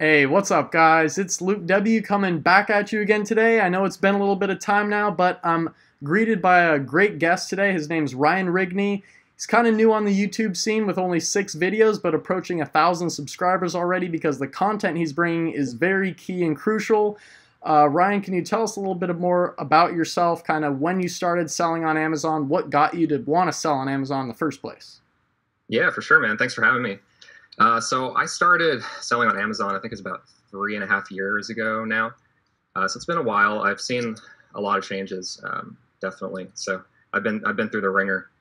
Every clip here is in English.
Hey, what's up, guys? It's Luke W coming back at you again today. I know it's been a little bit of time now, but I'm greeted by a great guest today. His name's Ryan Rigney. He's kind of new on the YouTube scene with only 6 videos, but approaching 1,000 subscribers already because the content he's bringing is very key and crucial. Ryan, can you tell us a little bit more about yourself, kind of when you started selling on Amazon, what got you to want to sell on Amazon in the first place? Yeah, for sure, man. Thanks for having me. So I started selling on Amazon, I think it's about 3.5 years ago now. So it's been a while. I've seen a lot of changes, definitely. So I've been through the ringer.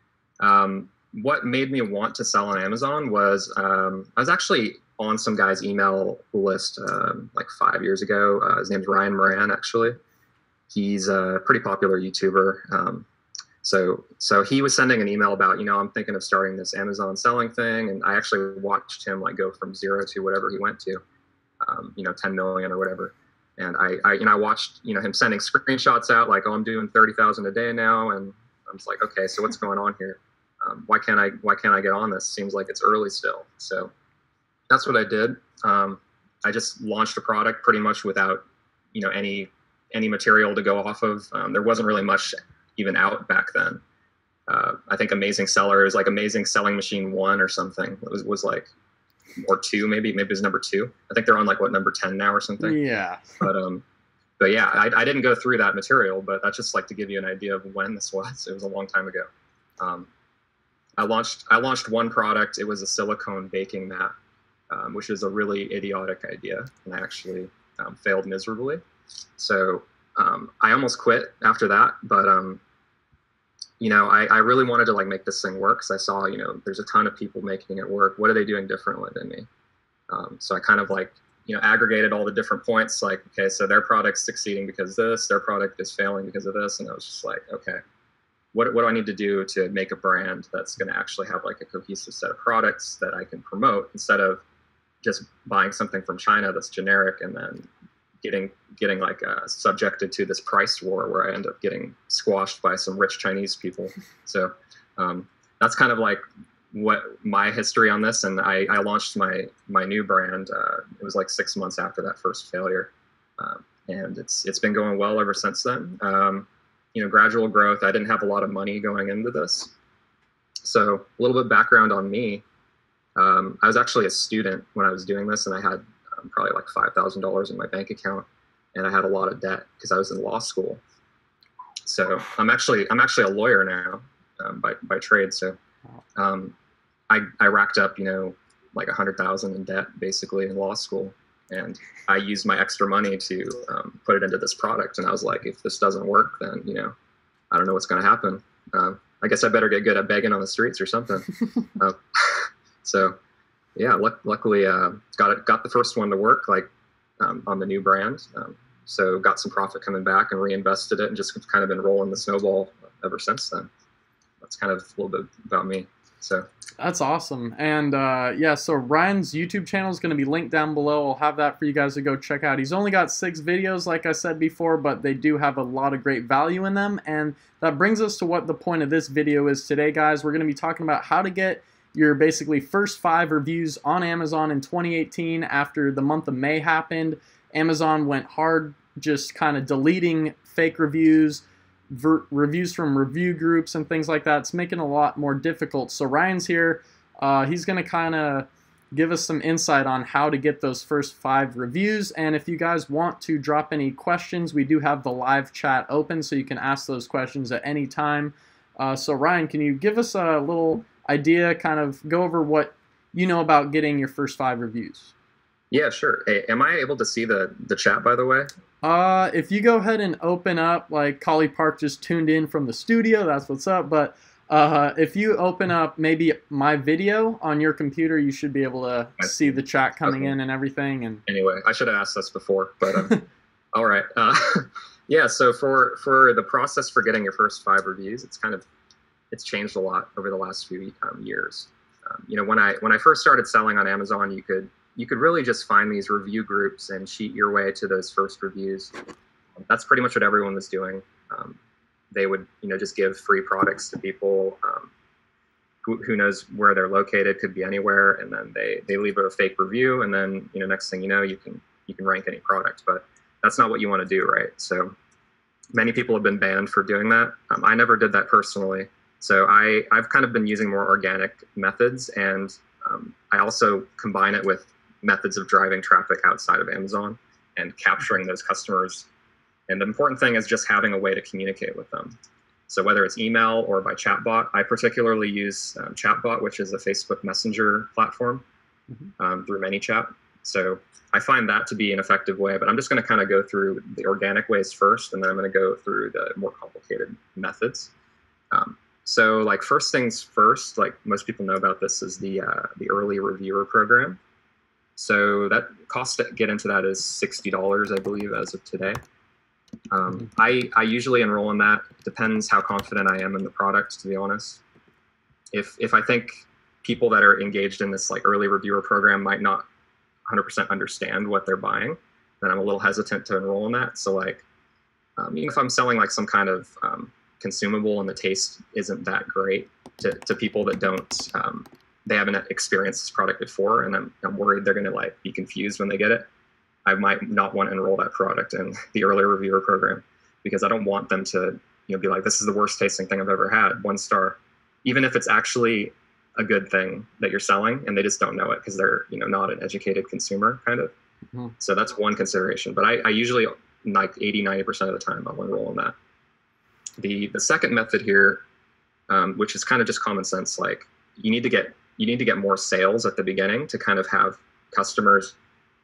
What made me want to sell on Amazon was I was actually on some guy's email list like 5 years ago. His name's Ryan Moran, actually. He's a pretty popular YouTuber. So he was sending an email about, I'm thinking of starting this Amazon selling thing. And I actually watched him like go from 0 to whatever he went to, 10 million or whatever. And I watched, him sending screenshots out like, oh, I'm doing 30,000 a day now. And I'm just like, okay, so what's going on here? Why can't I get on this? Seems like it's early still. So that's what I did. I just launched a product pretty much without, any material to go off of. There wasn't really much even out back then. I think Amazing Seller is like Amazing Selling Machine 1 or something. It was like, or 2 maybe it was number 2. I think they're on like what, number 10 now or something. Yeah. But yeah, I didn't go through that material, but that's just like to give you an idea of when this was. It was a long time ago. I launched one product. It was a silicone baking mat, which is a really idiotic idea, and I actually failed miserably. So I almost quit after that, but I really wanted to like make this thing work because I saw, there's a ton of people making it work. What are they doing differently than me? So I kind of like, aggregated all the different points, like, okay, so their product's succeeding because this, their product is failing because of this. And I was just like, okay, what do I need to do to make a brand that's going to actually have like a cohesive set of products that I can promote instead of just buying something from China that's generic and then getting like subjected to this price war where I end up getting squashed by some rich Chinese people. So that's kind of like what my history on this. And I launched my new brand. It was like 6 months after that first failure. And it's been going well ever since then. Gradual growth. I didn't have a lot of money going into this. So a little bit of background on me. I was actually a student when I was doing this, and I had probably like $5,000 in my bank account, and I had a lot of debt because I was in law school. So I'm actually a lawyer now by trade. So I racked up like 100,000 in debt basically in law school, and I used my extra money to put it into this product. And I was like, if this doesn't work, then I don't know what's going to happen. I guess I better get good at begging on the streets or something. So yeah, luckily got the first one to work like on the new brand. So got some profit coming back and reinvested it and just kind of been rolling the snowball ever since then. That's kind of a little bit about me. So that's awesome. And yeah, so Ryan's YouTube channel is going to be linked down below. I'll have that for you guys to go check out. He's only got 6 videos, like I said before, but they do have a lot of great value in them. And that brings us to what the point of this video is today, guys. We're going to be talking about how to get your basically first 5 reviews on Amazon in 2018 after the month of May happened. Amazon went hard just kind of deleting fake reviews, reviews from review groups and things like that. It's making it a lot more difficult. So Ryan's here. He's going to kind of give us some insight on how to get those first 5 reviews. And if you guys want to drop any questions, we do have the live chat open, so you can ask those questions at any time. So Ryan, can you give us a little idea, kind of go over what you know about getting your first 5 reviews? Yeah, sure. Hey, am I able to see the chat, by the way? If you go ahead and open up, like Collie Park just tuned in from the studio, that's what's up. But if you open up maybe my video on your computer, you should be able to see the chat coming in and everything. And anyway, I should have asked this before, but all right. Yeah, so for the process for getting your first 5 reviews, it's changed a lot over the last few years. When I first started selling on Amazon, you could really just find these review groups and cheat your way to those first reviews. That's pretty much what everyone was doing. They would just give free products to people. who knows where they're located, could be anywhere, and then they leave a fake review, and then next thing you know, you can rank any product. But that's not what you want to do, right? So many people have been banned for doing that. I never did that personally. So I've kind of been using more organic methods, and I also combine it with methods of driving traffic outside of Amazon and capturing those customers. And the important thing is just having a way to communicate with them. So whether it's email or by chatbot, I particularly use chatbot, which is a Facebook Messenger platform through ManyChat. So I find that to be an effective way, but I'm just going to kind of go through the organic ways first, and then I'm going to go through the more complicated methods. So like first things first, like most people know about this, is the early reviewer program. So that cost to get into that is $60, I believe, as of today. I usually enroll in that. Depends how confident I am in the product, to be honest. If I think people that are engaged in this like early reviewer program might not 100% understand what they're buying, then I'm a little hesitant to enroll in that. So like, even if I'm selling like some kind of consumable and the taste isn't that great to people that don't, they haven't experienced this product before, and I'm worried they're going to like be confused when they get it, I might not want to enroll that product in the early reviewer program, because I don't want them to be like, this is the worst tasting thing I've ever had, 1 star, even if it's actually a good thing that you're selling and they just don't know it because they're not an educated consumer kind of. So that's one consideration. But I usually, like 80-90% of the time, I'll enroll in that. The second method here, which is kind of just common sense, like you need to get more sales at the beginning to kind of have customers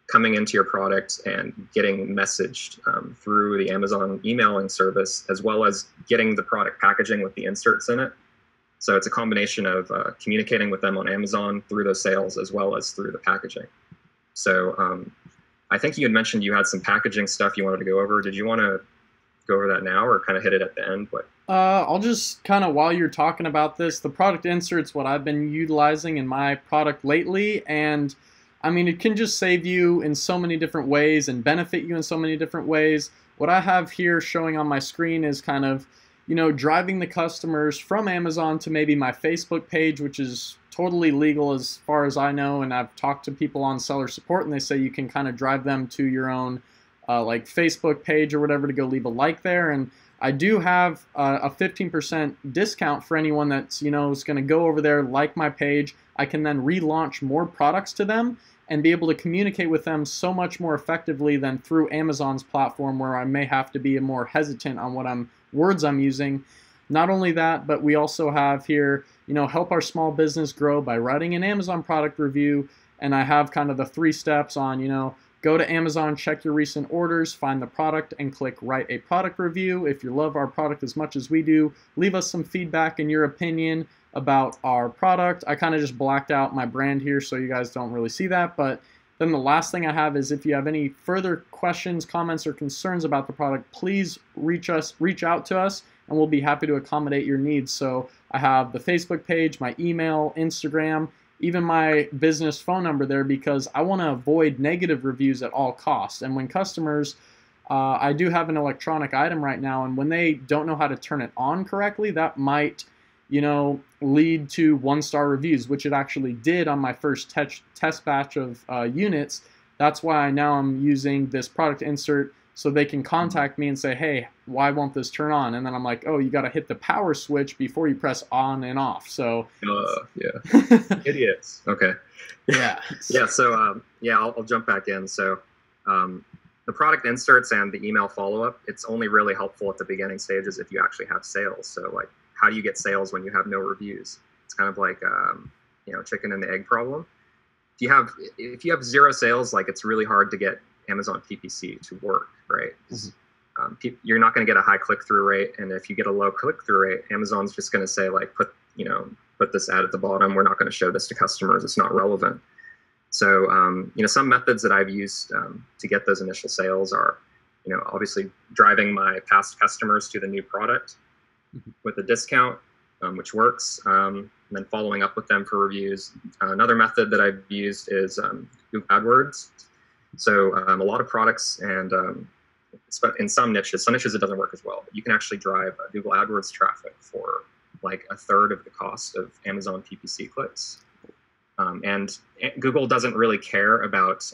coming into your product and getting messaged through the Amazon emailing service, as well as getting the product packaging with the inserts in it. So it's a combination of communicating with them on Amazon through those sales, as well as through the packaging. So I think you had mentioned you had some packaging stuff you wanted to go over. Did you want to go over that now, or kind of hit it at the end? But I'll just kind of, while you're talking about this, the product insert's what I've been utilizing in my product lately, and I mean, it can just save you in so many different ways and benefit you in so many different ways. What I have here showing on my screen is kind of, driving the customers from Amazon to maybe my Facebook page, which is totally legal as far as I know, and I've talked to people on seller support, and they say you can kind of drive them to your own like Facebook page or whatever to go leave a like there. And I do have a 15% discount for anyone that's is going to go over there, like my page. I can then relaunch more products to them and be able to communicate with them so much more effectively than through Amazon's platform, where I may have to be more hesitant on what words I'm using. Not only that, but we also have here, help our small business grow by writing an Amazon product review. And I have kind of the 3 steps on, go to Amazon, check your recent orders, find the product, and click write a product review. If you love our product as much as we do, leave us some feedback and your opinion about our product. I kind of just blacked out my brand here so you guys don't really see that. But then the last thing I have is, if you have any further questions, comments, or concerns about the product, please reach out to us, and we'll be happy to accommodate your needs. So I have the Facebook page, my email, Instagram, even my business phone number there, because I want to avoid negative reviews at all costs. And when customers, I do have an electronic item right now, and when they don't know how to turn it on correctly, that might lead to 1-star reviews, which it actually did on my first test batch of units. That's why now I'm using this product insert, so they can contact me and say, hey, why won't this turn on? And then I'm like, oh, you got to hit the power switch before you press on and off. So yeah, idiots. Okay. Yeah. Yeah. So I'll jump back in. So the product inserts and the email follow-up, it's only really helpful at the beginning stages if you actually have sales. So like, how do you get sales when you have no reviews? It's kind of like chicken and the egg problem. If you have 0 sales, like, it's really hard to get Amazon PPC to work, right? You're not going to get a high click-through rate, and if you get a low click-through rate, Amazon's just going to say, like, put this ad at the bottom. We're not going to show this to customers. It's not relevant. So some methods that I've used to get those initial sales are, obviously driving my past customers to the new product with a discount, which works, and then following up with them for reviews. Another method that I've used is Google AdWords. So a lot of products, and in some niches it doesn't work as well. But you can actually drive Google AdWords traffic for like a third of the cost of Amazon PPC clicks. And Google doesn't really care about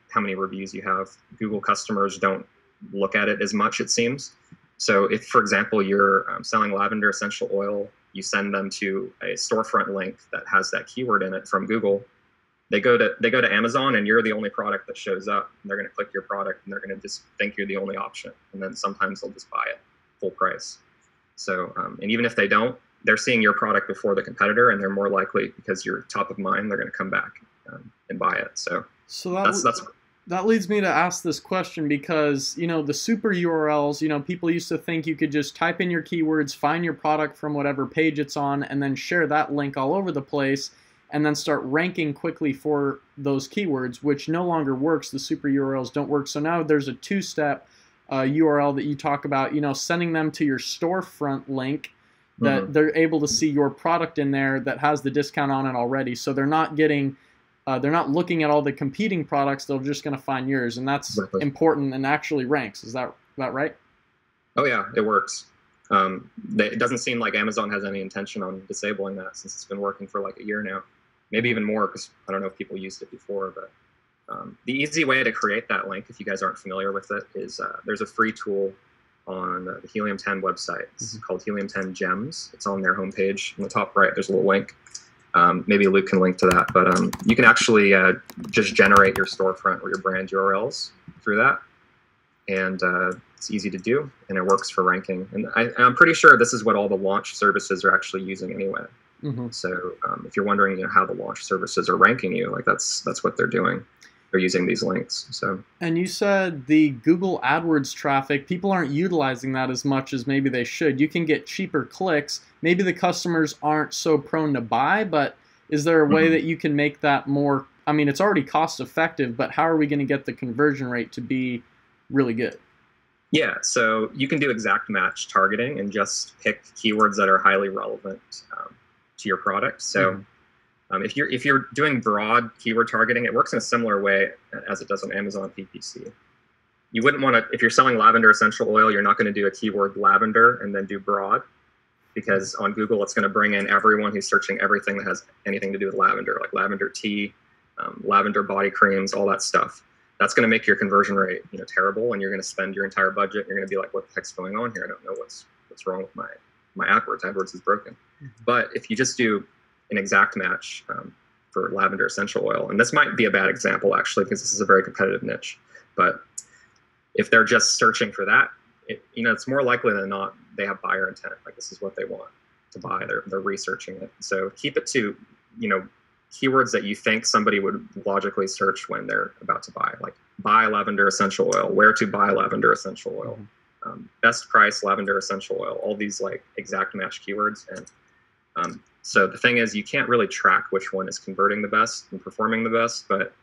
how many reviews you have. Google customers don't look at it as much, it seems. So if, for example, you're selling lavender essential oil, you send them to a storefront link that has that keyword in it from Google. They go to Amazon, and you're the only product that shows up. And they're going to click your product, and they're going to just think you're the only option. And then sometimes they'll just buy it full price. So, and even if they don't, they're seeing your product before the competitor, and they're more likely, because you're top of mind, they're going to come back and buy it. So that leads me to ask this question, because, you know, the super URLs, you know, people used to think you could just type in your keywords, find your product from whatever page it's on, and then share that link all over the place, and then start ranking quickly for those keywords, which no longer works. The super URLs don't work. So now there's a two-step URL that you talk about, you know, sending them to your storefront link that they're able to see your product in there that has the discount on it already. So they're not getting, they're not looking at all the competing products. They're just going to find yours, and that's important and actually ranks. Is that right? Oh yeah, it works. It doesn't seem like Amazon has any intention on disabling that, since it's been working for like a year now, maybe even more, because I don't know if people used it before. But the easy way to create that link, if you guys aren't familiar with it, is there's a free tool on the Helium 10 website. It's called Helium 10 Gems. It's on their homepage. In the top right, there's a little link. Maybe Luke can link to that. But you can actually just generate your storefront or your brand URLs through that. And it's easy to do, and it works for ranking. And I'm pretty sure this is what all the launch services are actually using anyway. So if you're wondering, you know, how the launch services are ranking you, like that's what they're doing. They're using these links. So. And you said the Google AdWords traffic, people aren't utilizing that as much as maybe they should. You can get cheaper clicks. Maybe the customers aren't so prone to buy, but is there a way that you can make that more, I mean, it's already cost effective, but how are we going to get the conversion rate to be really good? Yeah, so you can do exact match targeting and just pick keywords that are highly relevant to your product. So if you're doing broad keyword targeting, it works in a similar way as it does on Amazon PPC. You wouldn't want to, if you're selling lavender essential oil, you're not going to do a keyword lavender and then do broad, because on Google it's going to bring in everyone who's searching everything that has anything to do with lavender, like lavender tea, lavender body creams, all that stuff. That's going to make your conversion rate, you know, terrible, and you're going to spend your entire budget. You're going to be like, what the heck's going on here? I don't know what's wrong with my AdWords. AdWords is broken. But if you just do an exact match for lavender essential oil, and this might be a bad example actually, because this is a very competitive niche, but if they're just searching for that, you know, it's more likely than not they have buyer intent. Like, this is what they want to buy. They're researching it. So keep it to, you know, keywords that you think somebody would logically search when they're about to buy, like buy lavender essential oil, where to buy lavender essential oil, best price lavender essential oil, all these like exact match keywords. And so the thing is, you can't really track which one is converting the best and performing the best, but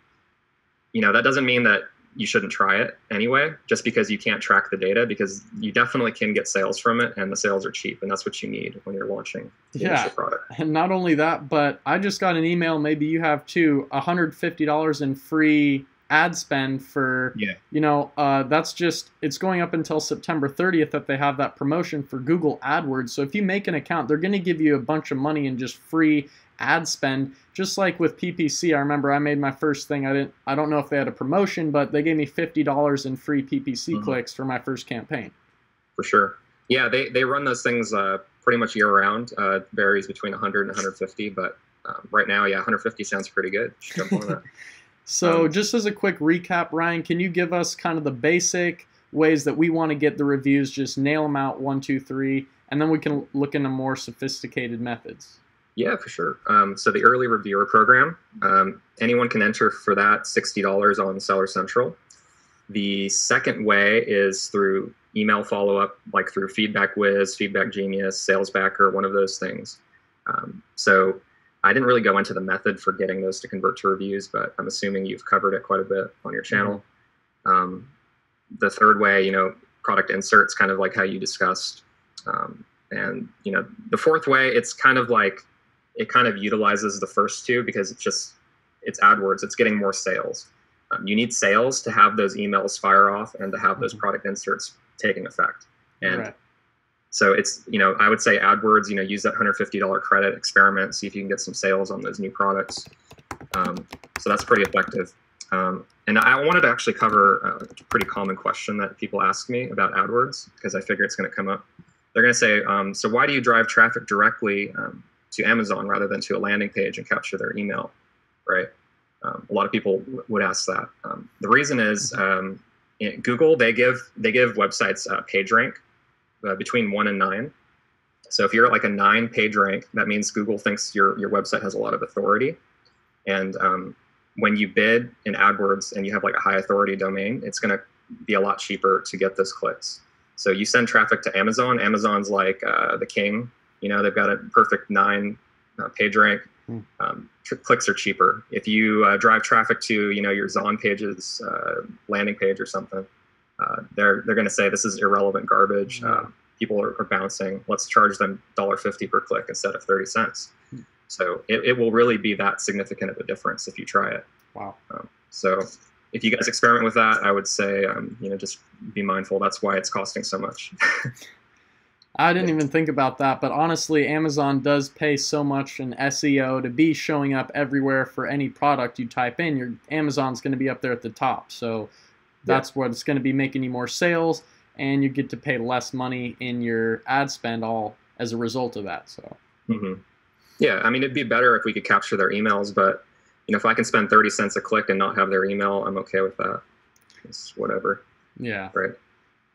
you know, that doesn't mean that you shouldn't try it anyway, just because you can't track the data, because you definitely can get sales from it, and the sales are cheap, and that's what you need when you're launching the initial product. And not only that, but I just got an email, maybe you have too, $150 in free ad spend for, you know, that's just, it's going up until September 30th that they have that promotion for Google AdWords. So if you make an account, they're going to give you a bunch of money in just free ad spend, just like with PPC. I remember I made my first thing. I don't know if they had a promotion, but they gave me $50 in free PPC clicks for my first campaign. For sure. Yeah, they run those things pretty much year round. Varies between 100 and 150, but right now, yeah, 150 sounds pretty good. Jump on that. So just as a quick recap, Ryan, can you give us kind of the basic ways that we want to get the reviews, just nail them out 1, 2, 3, and then we can look into more sophisticated methods? Yeah, for sure. So the early reviewer program, anyone can enter for that, $60 on Seller Central. The second way is through email follow-up, like through Feedback Whiz, Feedback Genius, SalesBacker, one of those things. So I didn't really go into the method for getting those to convert to reviews, but I'm assuming you've covered it quite a bit on your channel. The third way, you know, product inserts, kind of like how you discussed. And, you know, the fourth way, it's kind of like, it kind of utilizes the first two, because it's AdWords, it's getting more sales. You need sales to have those emails fire off and to have those product inserts taking effect. And So it's, I would say AdWords, use that $150 credit, experiment, see if you can get some sales on those new products. So that's pretty effective. And I wanted to actually cover a pretty common question that people ask me about AdWords, because I figure it's going to come up. They're going to say, so why do you drive traffic directly to Amazon rather than to a landing page and capture their email, right? A lot of people would ask that. The reason is Google, they give websites page rank between 1 and 9. So if you're at like a 9 page rank, that means Google thinks your website has a lot of authority. And when you bid in AdWords and you have like a high authority domain, it's going to be a lot cheaper to get those clicks. So you send traffic to Amazon. Amazon's like the king. They've got a perfect 9 page rank. Clicks are cheaper. If you drive traffic to your Zon page's landing page or something, they're going to say this is irrelevant garbage. People are bouncing. Let's charge them $1.50 per click instead of 30 cents. So it will really be that significant of a difference if you try it. Wow. So if you guys experiment with that, I would say just be mindful. That's why it's costing so much. I didn't even think about that, but honestly, Amazon does pay so much in SEO to be showing up everywhere for any product you type in. Your Amazon's going to be up there at the top, so that's what's going to be making you more sales, and you get to pay less money in your ad spend all as a result of that. So. Yeah, I mean, it'd be better if we could capture their emails, but if I can spend 30 cents a click and not have their email, I'm okay with that. It's whatever. Yeah. Right.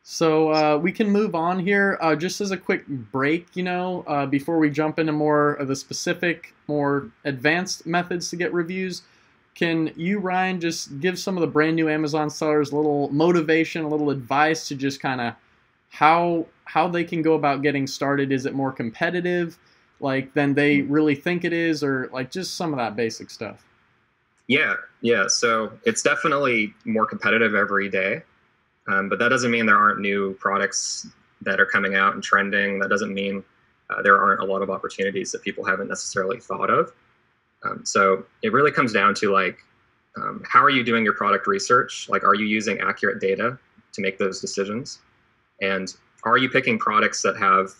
So we can move on here. Just as a quick break, before we jump into more of the specific, more advanced methods to get reviews, can you, Ryan, just give some of the brand new Amazon sellers a little motivation, a little advice to just kind of how they can go about getting started? Is it more competitive than they really think it is, or just some of that basic stuff? Yeah. So it's definitely more competitive every day. But that doesn't mean there aren't new products that are coming out and trending. That doesn't mean there aren't a lot of opportunities that people haven't necessarily thought of. So it really comes down to how are you doing your product research? Are you using accurate data to make those decisions? And are you picking products that have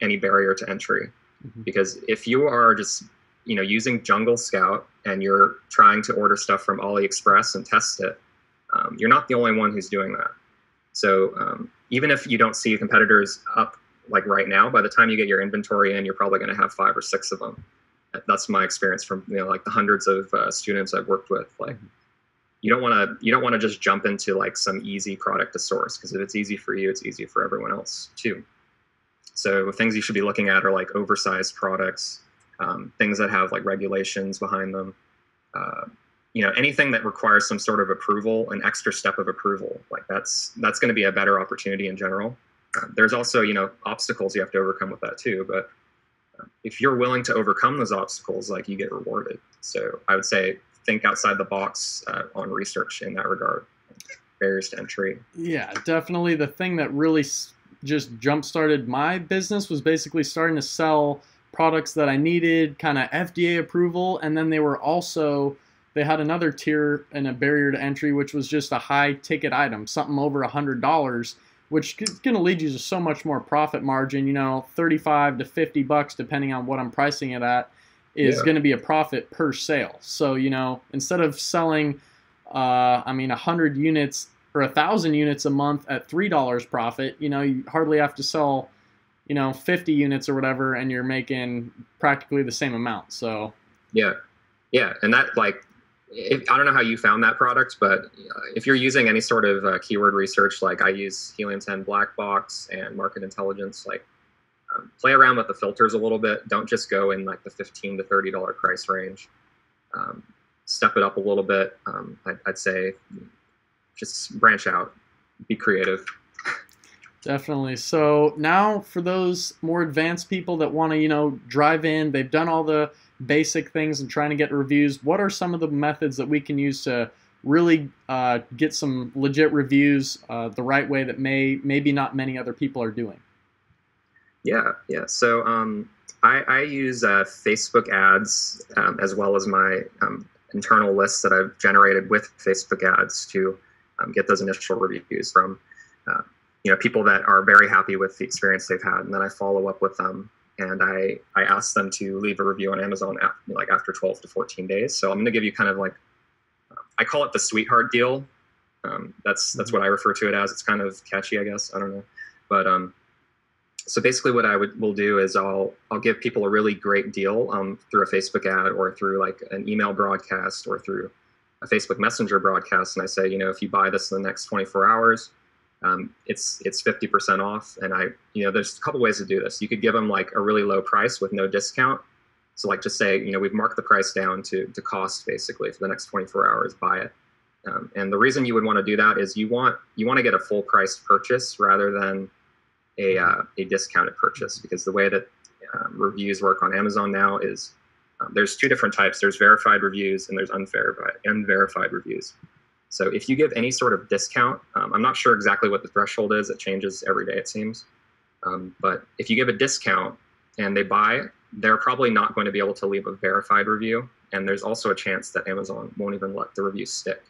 any barrier to entry? Because if you are just using Jungle Scout and you're trying to order stuff from AliExpress and test it, you're not the only one who's doing that. So even if you don't see competitors up right now, by the time you get your inventory in, you're probably going to have 5 or 6 of them. That's my experience from the hundreds of students I've worked with. You don't want to just jump into some easy product to source, because if it's easy for you, it's easy for everyone else too. So things you should be looking at are oversized products, things that have regulations behind them. Anything that requires some sort of approval, an extra step of approval, that's going to be a better opportunity in general. There's also, obstacles you have to overcome with that too. But if you're willing to overcome those obstacles, you get rewarded. So I would say think outside the box on research in that regard. Barriers to entry. Yeah, definitely. The thing that really just jump-started my business was basically starting to sell products that I needed, kind of FDA approval, and then they had another tier and a barrier to entry, which was just a high ticket item, something over $100, which is going to lead you to so much more profit margin. $35 to $50, depending on what I'm pricing it at, is going to be a profit per sale. So, instead of selling, 100 units or 1,000 units a month at $3 profit, you hardly have to sell, 50 units or whatever, and you're making practically the same amount. So, yeah. And that I don't know how you found that product, but if you're using any sort of keyword research, I use Helium 10 Black Box and Market Intelligence, play around with the filters a little bit. Don't just go in the $15 to $30 price range. Step it up a little bit. I'd say just branch out, be creative. Definitely. So now for those more advanced people that want to, drive in, they've done all the basic things and trying to get reviews, what are some of the methods that we can use to really get some legit reviews the right way that maybe not many other people are doing? Yeah. So I use Facebook ads as well as my internal lists that I've generated with Facebook ads to get those initial reviews from. people that are very happy with the experience they've had, and then I follow up with them and I ask them to leave a review on Amazon after 12 to 14 days. So I'm going to give you kind of like, I call it the sweetheart deal. That's what I refer to it as. It's kind of catchy, I guess. I don't know, but so basically, what I will do is I'll give people a really great deal through a Facebook ad or through like an email broadcast or through a Facebook Messenger broadcast, and I say, if you buy this in the next 24 hours, it's 50% off. And there's a couple ways to do this. You could give them like a really low price with no discount. So like just say, we've marked the price down to cost basically for the next 24 hours, buy it. And the reason you would want to do that is you want to get a full price purchase rather than a discounted purchase, because the way that reviews work on Amazon now is there's two different types. There's verified reviews and there's unverified reviews. So if you give any sort of discount, I'm not sure exactly what the threshold is. It changes every day, it seems. But if you give a discount and they buy, they're probably not going to be able to leave a verified review. And there's also a chance that Amazon won't even let the review stick.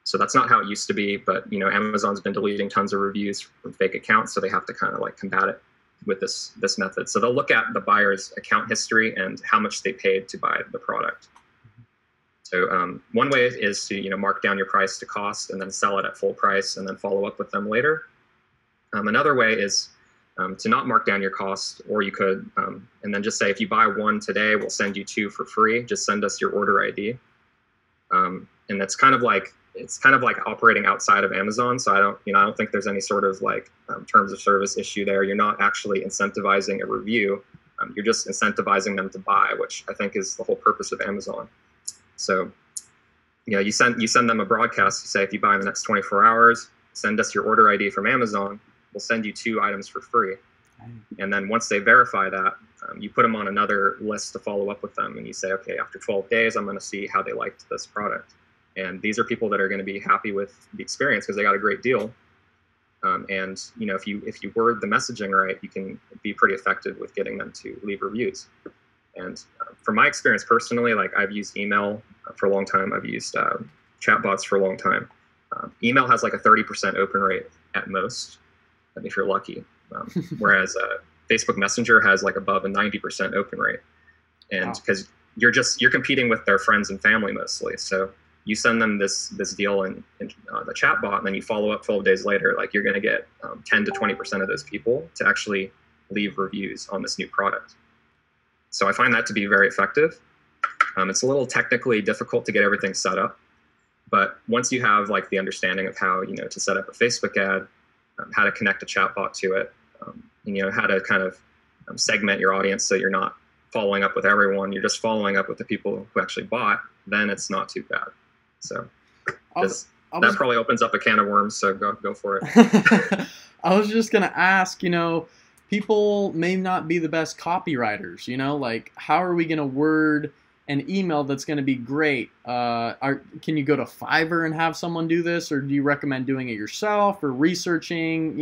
So that's not how it used to be, but Amazon's been deleting tons of reviews from fake accounts, so they have to kind of like combat it with this method. So they'll look at the buyer's account history and how much they paid to buy the product. So one way is to mark down your price to cost and then sell it at full price and then follow up with them later. Another way is to not mark down your cost, or you could and then just say, if you buy one today, we'll send you two for free. Just send us your order ID. And that's kind of like operating outside of Amazon. So I don't think there's any sort of like terms of service issue there. You're not actually incentivizing a review. You're just incentivizing them to buy, which I think is the whole purpose of Amazon. So, you send them a broadcast. You say, if you buy in the next 24 hours, send us your order ID from Amazon. We'll send you 2 items for free. And then once they verify that, you put them on another list to follow up with them. And you say, okay, after 12 days, I'm going to see how they liked this product. And these are people that are going to be happy with the experience because they got a great deal. And if you word the messaging right, you can be pretty effective with getting them to leave reviews. And from my experience personally, like I've used email for a long time. I've used chatbots for a long time. Email has like a 30% open rate at most, if you're lucky. Whereas Facebook Messenger has like above a 90% open rate. And because you're competing with their friends and family mostly. So you send them this deal in the chatbot, and then you follow up 12 days later, like you're going to get 10 to 20% of those people to actually leave reviews on this new product. So I find that to be very effective. It's a little technically difficult to get everything set up, but once you have like the understanding of how to set up a Facebook ad, how to connect a chatbot to it, how to kind of segment your audience so you're not following up with everyone, you're just following up with the people who actually bought, then it's not too bad. So that probably opens up a can of worms, so go for it. I was just going to ask, people may not be the best copywriters, like how are we going to word an email that's going to be great? Can you go to Fiverr and have someone do this, or do you recommend doing it yourself or researching,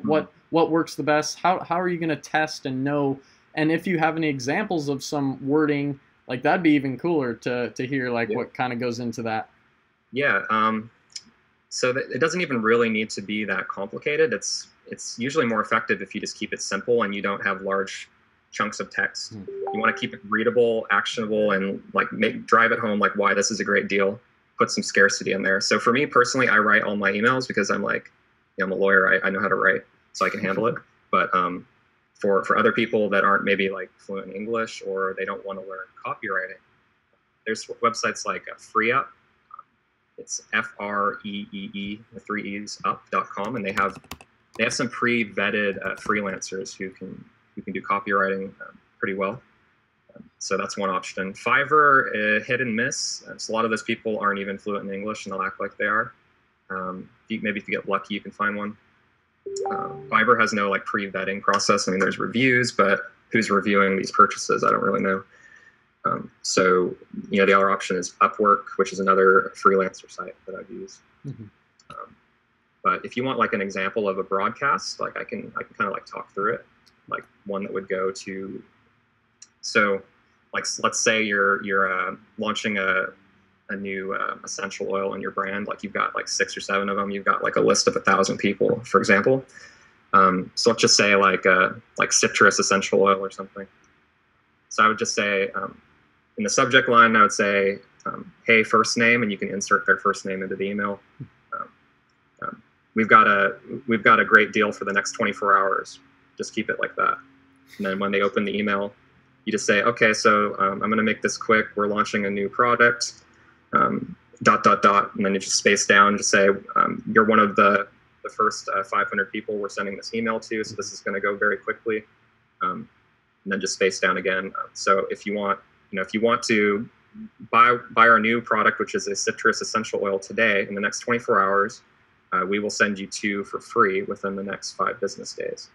what works the best? How are you going to test and know? And if you have any examples of some wording, like that'd be even cooler to hear what kind of goes into that. Yeah. So it doesn't even really need to be that complicated. It's usually more effective if you just keep it simple and you don't have large chunks of text. You want to keep it readable, actionable, and drive it home why this is a great deal. Put some scarcity in there. So for me personally, I write all my emails because I'm I'm a lawyer. I know how to write, so I can handle it. But for other people that aren't maybe fluent in English, or they don't want to learn copywriting, there's websites like FreeUp. It's FREEE, the 3 E's up.com, and they have some pre-vetted freelancers who can do copywriting pretty well. So that's one option. Fiverr, hit and miss. So a lot of those people aren't even fluent in English, and they'll act like they are. Maybe if you get lucky, you can find one. Fiverr has no pre-vetting process. I mean, there's reviews, but who's reviewing these purchases? I don't really know. So the other option is Upwork, which is another freelancer site that I've used. But if you want an example of a broadcast, I can kind of talk through it. One that would go to, so let's say you're launching a a new essential oil in your brand, like you've got like 6 or 7 of them, you've got like a list of 1,000 people, for example. So let's just say like citrus essential oil or something. So I would just say in the subject line, I would say, hey, first name, and you can insert their first name into the email. We've got a great deal for the next 24 hours. Just keep it like that. And then when they open the email, you just say, okay, so I'm going to make this quick. We're launching a new product, ... And then you just space down, just say, you're one of the first 500 people we're sending this email to, so this is going to go very quickly. And then just space down again. So if you want, if you want to buy our new product, which is a citrus essential oil today, in the next 24 hours, we will send you 2 for free within the next 5 business days.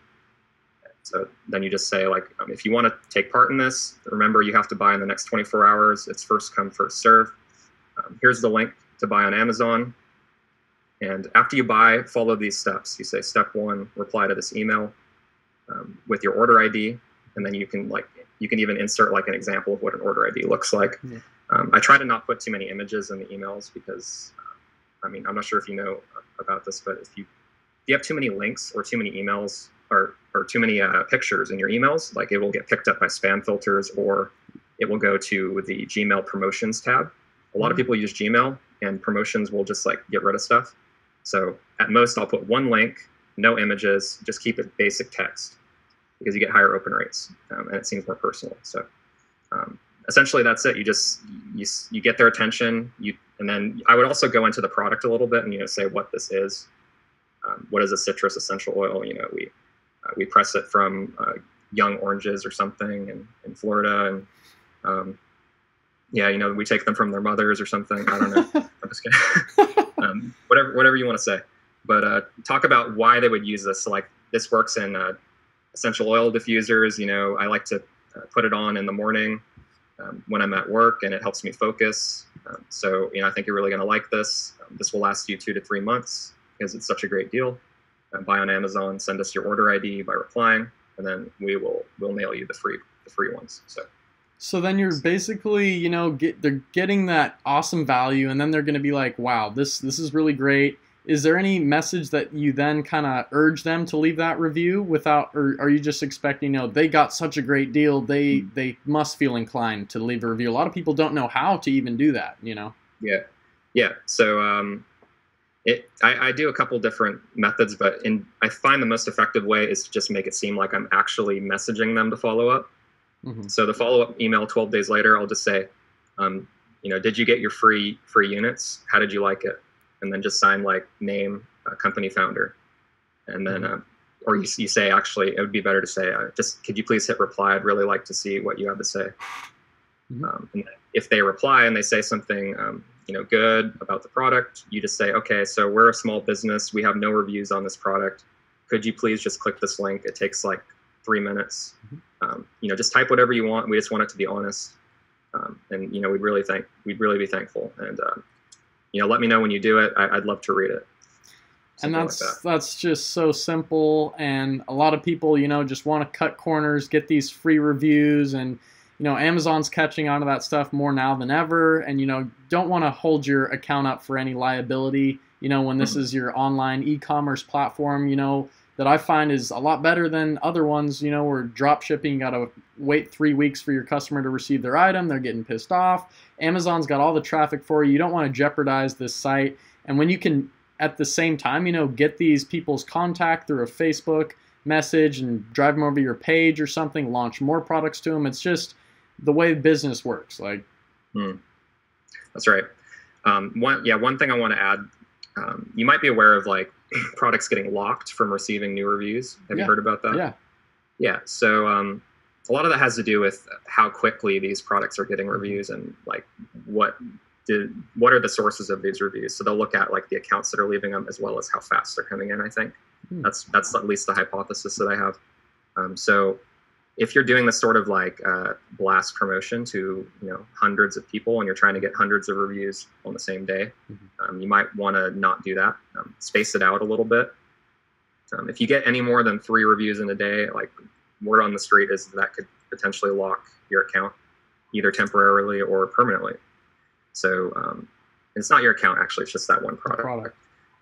So then you just say, like, if you want to take part in this, remember you have to buy in the next 24 hours. It's first come, first serve. Here's the link to buy on Amazon. And after you buy, follow these steps. You say, step 1, reply to this email with your order ID. And then you can even insert like an example of what an order ID looks like. Yeah. I try to not put too many images in the emails because, I'm not sure if you know about this, but if you have too many links or too many emails or too many pictures in your emails, like it will get picked up by spam filters, or it will go to the Gmail promotions tab. A lot of people use Gmail, and promotions will just like get rid of stuff. So at most, I'll put 1 link, no images, just keep it basic text, because you get higher open rates, and it seems more personal. So essentially, that's it. You get their attention. And then I would also go into the product a little bit and say what this is. What is a citrus essential oil? We press it from young oranges or something in Florida, and we take them from their mothers or something. I don't know. I'm just kidding. Whatever you want to say. But talk about why they would use this. So, like, this works in essential oil diffusers. I like to put it on in the morning when I'm at work, and it helps me focus. So I think you're really going to like this. This will last you 2 to 3 months because it's such a great deal. Buy on Amazon, send us your order ID by replying, and then we'll mail you the free ones. So then you're basically, they're getting that awesome value, and then they're going to be like, wow, this is really great. Is there any message that you then kind of urge them to leave that review without, or are you just expecting, they got such a great deal, they must feel inclined to leave a review? A lot of people don't know how to even do that, Yeah. So I do a couple different methods, but I find the most effective way is to just make it seem like I'm actually messaging them to follow up. Mm-hmm. So the follow-up email 12 days later, I'll just say, did you get your free units? How did you like it? And then just sign like name, company founder. And then, or you say, actually, it would be better to say, just could you please hit reply? I'd really like to see what you have to say. Mm-hmm. And if they reply and they say something, good about the product, you just say, okay, so we're a small business. We have no reviews on this product. Could you please just click this link? It takes like 3 minutes. Mm-hmm. Just type whatever you want. We just want it to be honest. And we'd really be thankful. And let me know when you do it. I'd love to read it. And that's just so simple. And a lot of people, just want to cut corners, get these free reviews, and Amazon's catching on to that stuff more now than ever. And don't want to hold your account up for any liability. When this is your online e-commerce platform, that I find is a lot better than other ones, where drop shipping, you got to wait 3 weeks for your customer to receive their item. They're getting pissed off. Amazon's got all the traffic for you. You don't want to jeopardize this site. And when you can, at the same time, get these people's contact through a Facebook message and drive them over your page or something, launch more products to them. It's just the way business works. Like, That's right. One thing I want to add, you might be aware of like products getting locked from receiving new reviews. Have you heard about that? Yeah. So a lot of that has to do with how quickly these products are getting reviews, and like what are the sources of these reviews. So they'll look at like the accounts that are leaving them, as well as how fast they're coming in. I think that's at least the hypothesis that I have. So if you're doing this sort of like blast promotion to hundreds of people, and you're trying to get hundreds of reviews on the same day, you might want to not do that. Space it out a little bit. If you get any more than 3 reviews in a day, like, word on the street is that could potentially lock your account, either temporarily or permanently. So it's not your account actually; it's just that one product. Product.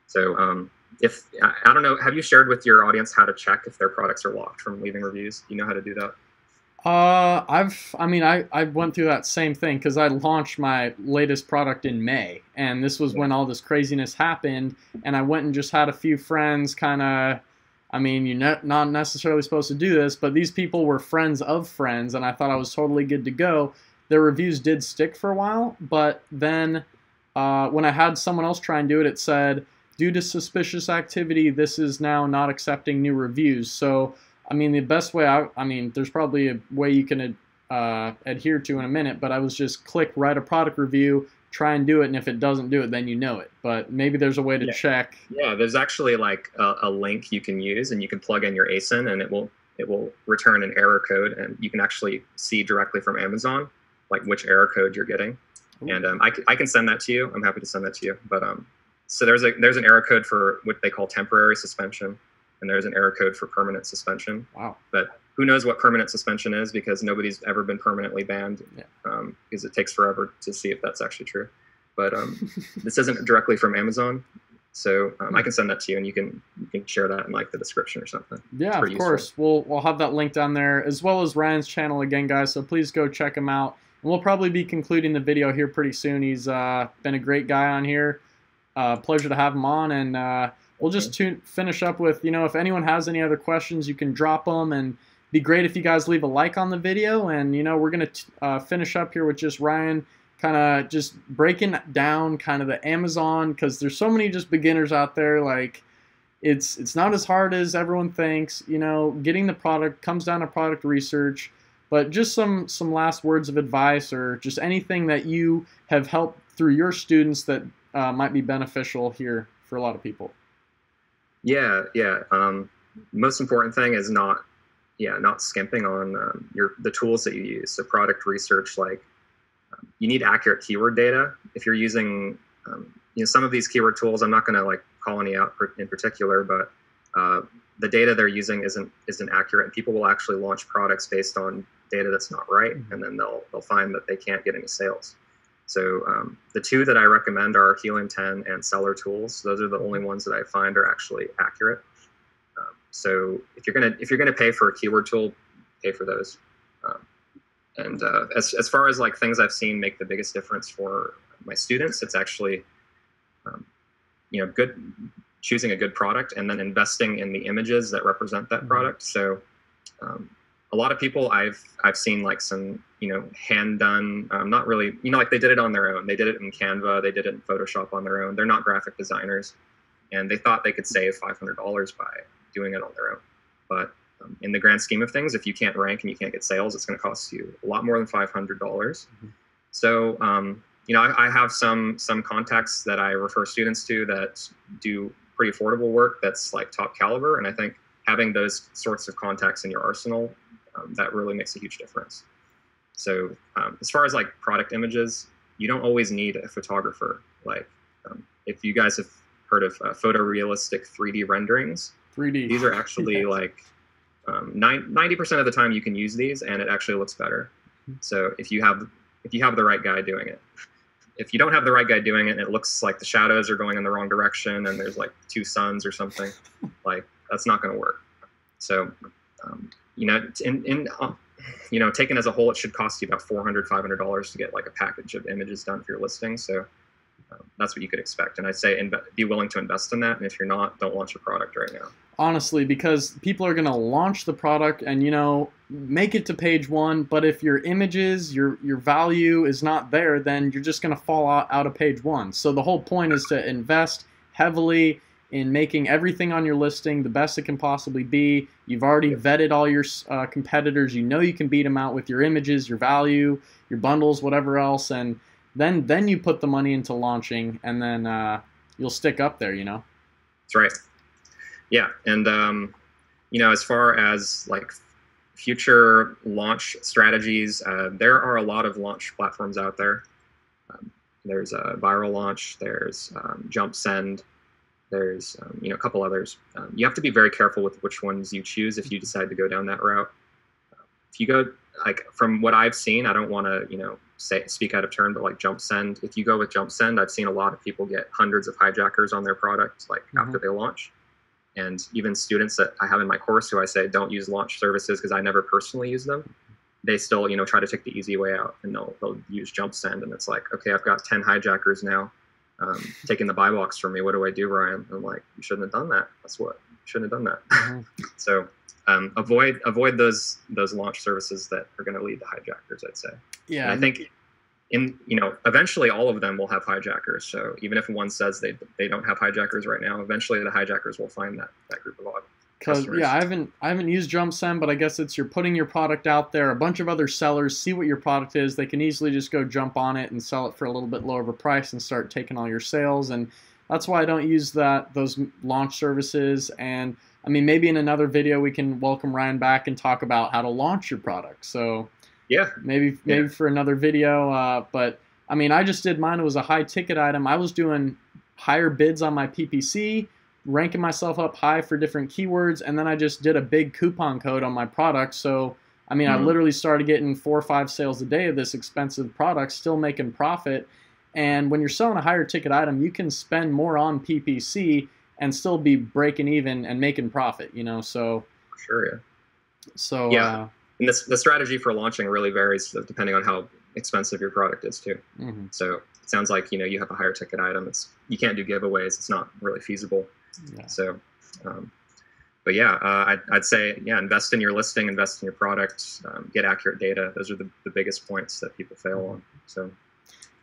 So if I don't know, have you shared with your audience how to check if their products are locked from leaving reviews? Do you know how to do that? I went through that same thing because I launched my latest product in May, and this was when all this craziness happened, and I went and just had a few friends kind of, you're not necessarily supposed to do this, but these people were friends of friends, and I thought I was totally good to go. Their reviews did stick for a while, but then when I had someone else try and do it, it said, due to suspicious activity, this is now not accepting new reviews. So the best way, there's probably a way you can adhere to in a minute, but I was just click write a product review, try and do it, and if it doesn't do it, then you know it. But maybe there's a way to check. Yeah, there's actually like a link you can use, and you can plug in your ASIN, and it will return an error code, and you can actually see directly from Amazon like which error code you're getting. Ooh. And I can send that to you. I'm happy to send that to you. But so there's an error code for what they call temporary suspension, and there's an error code for permanent suspension. Wow. But who knows what permanent suspension is, because nobody's ever been permanently banned, because it takes forever to see if that's actually true. But this isn't directly from Amazon, so I can send that to you, and you can share that in like the description or something. Yeah, of course. We'll have that link down there, as well as Ryan's channel again, guys. So please go check him out. And we'll probably be concluding the video here pretty soon. He's been a great guy on here. Pleasure to have him on, and we'll just finish up with, if anyone has any other questions, you can drop them, and be great if you guys leave a like on the video. And we're gonna finish up here with just Ryan kind of just breaking down kind of the Amazon, because there's so many just beginners out there. Like it's not as hard as everyone thinks. Getting the product comes down to product research. But just some last words of advice, or just anything that you have helped through your students that might be beneficial here for a lot of people. Yeah. Most important thing is not skimping on the tools that you use. So product research, like you need accurate keyword data. If you're using some of these keyword tools, I'm not going to like call any out in particular, but the data they're using isn't accurate, and people will actually launch products based on data that's not right, and then they'll find that they can't get any sales. So the two that I recommend are Helium 10 and Seller Tools. Those are the only ones that I find are actually accurate. So if you're gonna pay for a keyword tool, pay for those. As far as like things I've seen make the biggest difference for my students, it's actually choosing a good product, and then investing in the images that represent that product. So a lot of people I've seen like some hand done, not really, like they did it on their own. They did it in Canva, they did it in Photoshop on their own. They're not graphic designers, and they thought they could save $500 by doing it on their own. But in the grand scheme of things, if you can't rank and you can't get sales, it's going to cost you a lot more than $500. So I have some contacts that I refer students to that do pretty affordable work that's like top caliber, and I think having those sorts of contacts in your arsenal, that really makes a huge difference. So as far as like product images, you don't always need a photographer. Like if you guys have heard of photorealistic 3D renderings, these are actually like 90% of the time you can use these, and it actually looks better. So if you have the right guy doing it. If you don't have the right guy doing it, and it looks like the shadows are going in the wrong direction, and there's like two suns or something, like that's not going to work. So, taken as a whole, it should cost you about $400, $500 to get like a package of images done for your listing. So that's what you could expect. And I say be willing to invest in that. And if you're not, don't launch your product right now. Honestly, because people are going to launch the product and, make it to page one. But if your images, your value is not there, then you're just going to fall out of page one. So the whole point is to invest heavily in making everything on your listing the best it can possibly be. You've already vetted all your competitors. You can beat them out with your images, your value, your bundles, whatever else. And then you put the money into launching, and then you'll stick up there, That's right. Yeah. And, as far as like future launch strategies, there are a lot of launch platforms out there. There's Viral Launch, there's Jump Send, there's a couple others. You have to be very careful with which ones you choose if you decide to go down that route. If you go, like from what I've seen, I don't want to speak out of turn, but like jump send. If you go with jump send, I've seen a lot of people get hundreds of hijackers on their product like after they launch. And even students that I have in my course who I say don't use launch services because I never personally use them, they still, you know, try to take the easy way out, and they'll use jump send, and it's like, okay, I've got 10 hijackers now taking the buy box from me. What do I do, Ryan? I'm like, you shouldn't have done that. You shouldn't have done that. So avoid those launch services that are going to lead to hijackers, I'd say. Yeah. And I think eventually all of them will have hijackers. So even if one says they don't have hijackers right now, eventually the hijackers will find that group of customers. Yeah, I haven't used jump send, but I guess you're putting your product out there. A bunch of other sellers see what your product is. They can easily just go jump on it and sell it for a little bit lower of a price and start taking all your sales. And that's why I don't use those launch services. And I mean, maybe in another video we can welcome Ryan back and talk about how to launch your product. So yeah, maybe for another video. But I mean, I just did mine. It was a high ticket item. I was doing higher bids on my PPC, ranking myself up high for different keywords, and then I just did a big coupon code on my product. So I mean, I literally started getting 4 or 5 sales a day of this expensive product, still making profit. And when you're selling a higher ticket item, you can spend more on PPC and still be breaking even and making profit, you know. So sure, yeah. So yeah, and the strategy for launching really varies depending on how expensive your product is too. So it sounds like, you know, you have a higher ticket item. You can't do giveaways. It's not really feasible. Yeah. So, but yeah, I'd say, yeah, invest in your listing, invest in your product, get accurate data. Those are the biggest points that people fail on. So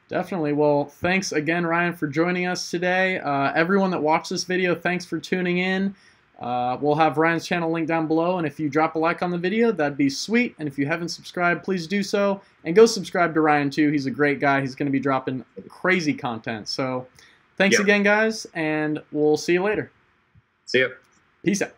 definitely. Well, thanks again, Ryan, for joining us today. Everyone that watched this video, thanks for tuning in. We'll have Ryan's channel linked down below, and if you drop a like on the video, that'd be sweet. And if you haven't subscribed, please do so. And go subscribe to Ryan too. He's a great guy. He's going to be dropping crazy content. So thanks again, guys, and we'll see you later. See ya. Peace out.